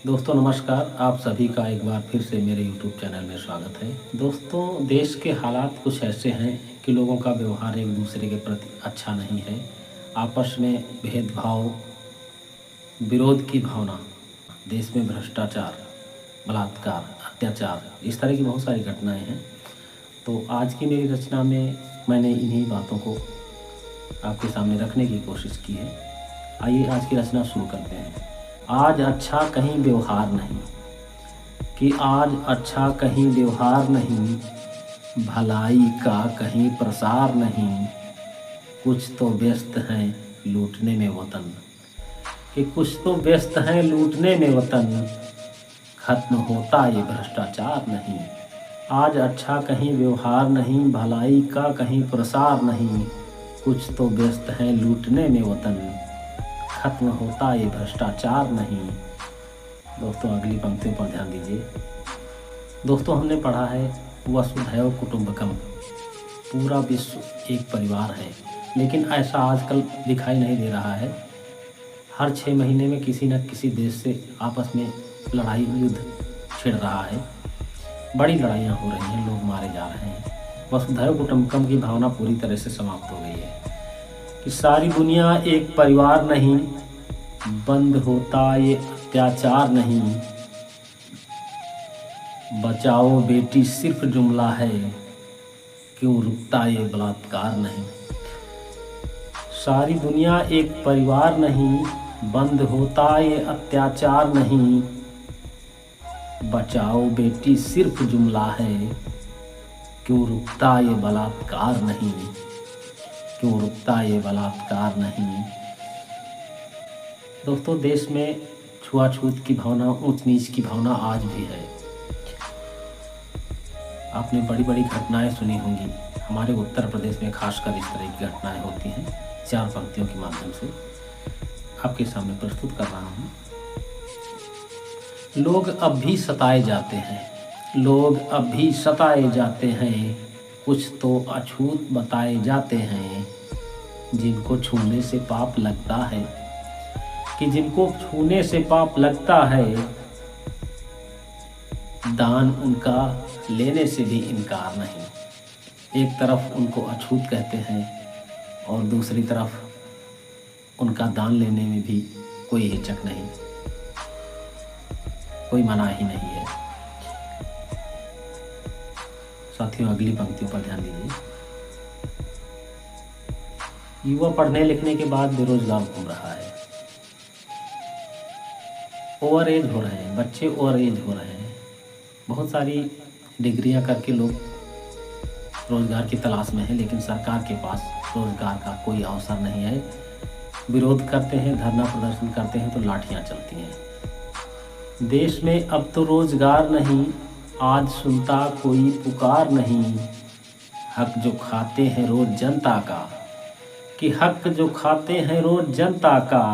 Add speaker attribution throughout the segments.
Speaker 1: दोस्तों नमस्कार। आप सभी का एक बार फिर से मेरे YouTube चैनल में स्वागत है। दोस्तों देश के हालात कुछ ऐसे हैं कि लोगों का व्यवहार एक दूसरे के प्रति अच्छा नहीं है। आपस में भेदभाव, विरोध की भावना, देश में भ्रष्टाचार, बलात्कार, अत्याचार, इस तरह की बहुत सारी घटनाएं हैं। तो आज की मेरी रचना में मैंने इन्हीं बातों को आपके सामने रखने की कोशिश की है। आइए आज की रचना शुरू करते हैं। आज अच्छा कहीं व्यवहार नहीं, कि आज अच्छा कहीं व्यवहार नहीं, भलाई का कहीं प्रसार नहीं, कुछ तो व्यस्त हैं लूटने में वतन, कि कुछ तो व्यस्त हैं लूटने में वतन, खत्म होता ये भ्रष्टाचार नहीं। आज अच्छा कहीं व्यवहार नहीं, भलाई का कहीं प्रसार नहीं, कुछ तो व्यस्त हैं लूटने में वतन, खत्म होता ये भ्रष्टाचार नहीं। दोस्तों अगली पंक्तियों पर ध्यान दीजिए। दोस्तों हमने पढ़ा है वसुधैव कुटुंबकम, पूरा विश्व एक परिवार है, लेकिन ऐसा आजकल दिखाई नहीं दे रहा है। हर 6 महीने में किसी न किसी देश से आपस में लड़ाई युद्ध छिड़ रहा है, बड़ी लड़ाइयाँ हो रही हैं, लोग मारे जा रहे हैं। वसुधैव कुटुंबकम की भावना पूरी तरह से समाप्त हो गई है कि सारी दुनिया एक परिवार नहीं, बंद होता ये अत्याचार नहीं, बचाओ बेटी सिर्फ जुमला है, क्यों रुकता ये बलात्कार नहीं। सारी दुनिया एक परिवार नहीं, बंद होता ये अत्याचार नहीं, बचाओ बेटी सिर्फ जुमला है, क्यों रुकता ये बलात्कार नहीं, क्यों रुकता ये बलात्कार नहीं। दोस्तों देश में छुआछूत की भावना, ऊंच नीच की भावना आज भी है। आपने बड़ी बड़ी घटनाएं सुनी होंगी, हमारे उत्तर प्रदेश में खासकर इस तरह की घटनाएं होती हैं। 4 पंक्तियों के माध्यम से आपके सामने प्रस्तुत कर रहा हूँ। लोग अब भी सताए जाते हैं, लोग अब भी सताए जाते हैं, कुछ तो अछूत बताए जाते हैं, जिनको छूने से पाप लगता है, कि जिनको छूने से पाप लगता है, दान उनका लेने से भी इनकार नहीं। एक तरफ उनको अछूत कहते हैं और दूसरी तरफ उनका दान लेने में भी कोई हिचक नहीं, कोई मनाही नहीं है। साथियों अगली पंक्तियों पर ध्यान दीजिए। युवा पढ़ने लिखने के बाद बेरोजगार घूम रहा है, ओवर एज हो रहे हैं, बच्चे ओवर एज हो रहे हैं। बहुत सारी डिग्रियां करके लोग रोजगार की तलाश में हैं, लेकिन सरकार के पास रोजगार का कोई अवसर नहीं है। विरोध करते हैं, धरना प्रदर्शन करते हैं तो लाठियां चलती हैं। देश में अब तो रोजगार नहीं, आज सुनता कोई पुकार नहीं, हक जो खाते हैं रोज जनता का, कि हक जो खाते हैं रोज जनता का,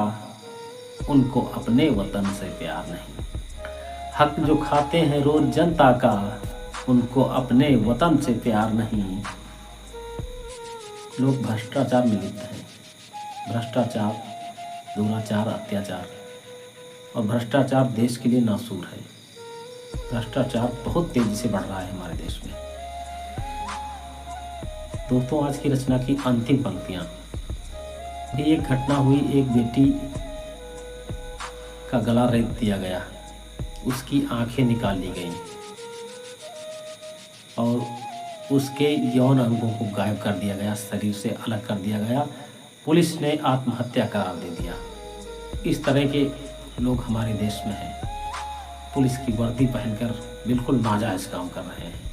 Speaker 1: उनको अपने वतन से प्यार नहीं। हक जो खाते हैं रोज जनता का, उनको अपने वतन से प्यार नहीं। लोग भ्रष्टाचार में लिप्त हैं, भ्रष्टाचार, दुराचार, अत्याचार, और भ्रष्टाचार देश के लिए नासूर है। भ्रष्टाचार बहुत तेजी से बढ़ रहा है हमारे देश में। दोस्तों आज की रचना की अंतिम पंक्तियां। एक घटना हुई, एक बेटी का गला रेत दिया गया, उसकी आंखें निकाल ली गईं और उसके यौन अंगों को गायब कर दिया गया, शरीर से अलग कर दिया गया। पुलिस ने आत्महत्या करार दे दिया। इस तरह के लोग हमारे देश में हैं, पुलिस की वर्दी पहनकर बिल्कुल नाजायज काम कर रहे हैं।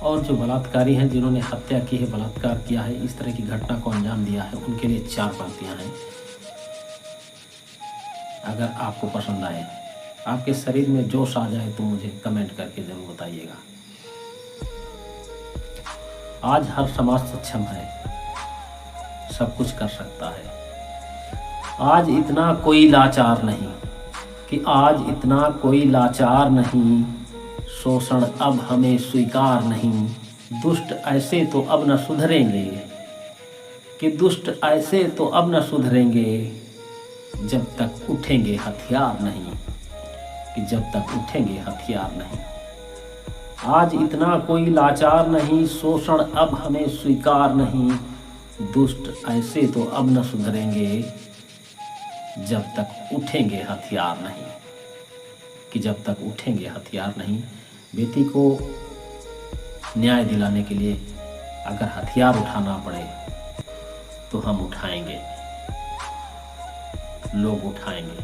Speaker 1: और जो बलात्कारी हैं, जिन्होंने हत्या की है, बलात्कार किया है, इस तरह की घटना को अंजाम दिया है, उनके लिए 4 पंक्तियां हैं। अगर आपको पसंद आए, आपके शरीर में जोश आ जाए तो मुझे कमेंट करके जरूर बताइएगा। आज हर समाज सक्षम है, सब कुछ कर सकता है। आज इतना कोई लाचार नहीं, कि आज इतना कोई लाचार नहीं, शोषण अब हमें स्वीकार नहीं। दुष्ट ऐसे तो अब न सुधरेंगे, कि दुष्ट ऐसे तो अब न सुधरेंगे, जब तक उठेंगे हथियार नहीं, कि जब तक उठेंगे हथियार नहीं। आज इतना कोई लाचार नहीं, शोषण अब हमें स्वीकार नहीं। दुष्ट ऐसे तो अब न सुधरेंगे, जब तक उठेंगे हथियार नहीं, कि जब तक उठेंगे हथियार नहीं। बेटी को न्याय दिलाने के लिए अगर हथियार उठाना पड़े तो हम उठाएंगे, लोग उठाएंगे।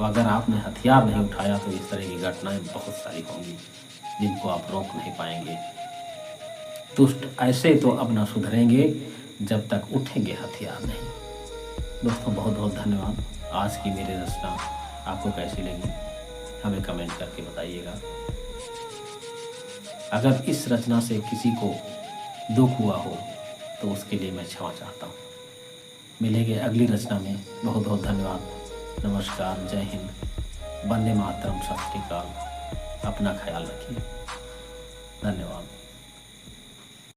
Speaker 1: अगर आपने हथियार नहीं उठाया तो इस तरह की घटनाएं बहुत सारी होंगी जिनको आप रोक नहीं पाएंगे। दुष्ट ऐसे तो अब ना सुधरेंगे, जब तक उठेंगे हथियार नहीं। दोस्तों बहुत बहुत धन्यवाद। आज की मेरी रचना आपको कैसी लगी हमें कमेंट करके बताइएगा। अगर इस रचना से किसी को दुख हुआ हो तो उसके लिए मैं क्षमा चाहता हूँ। मिलेंगे अगली रचना में। बहुत बहुत धन्यवाद। नमस्कार, जय हिंद, वंदे मातरम, सत श्री अकाल। अपना ख्याल रखिए। धन्यवाद।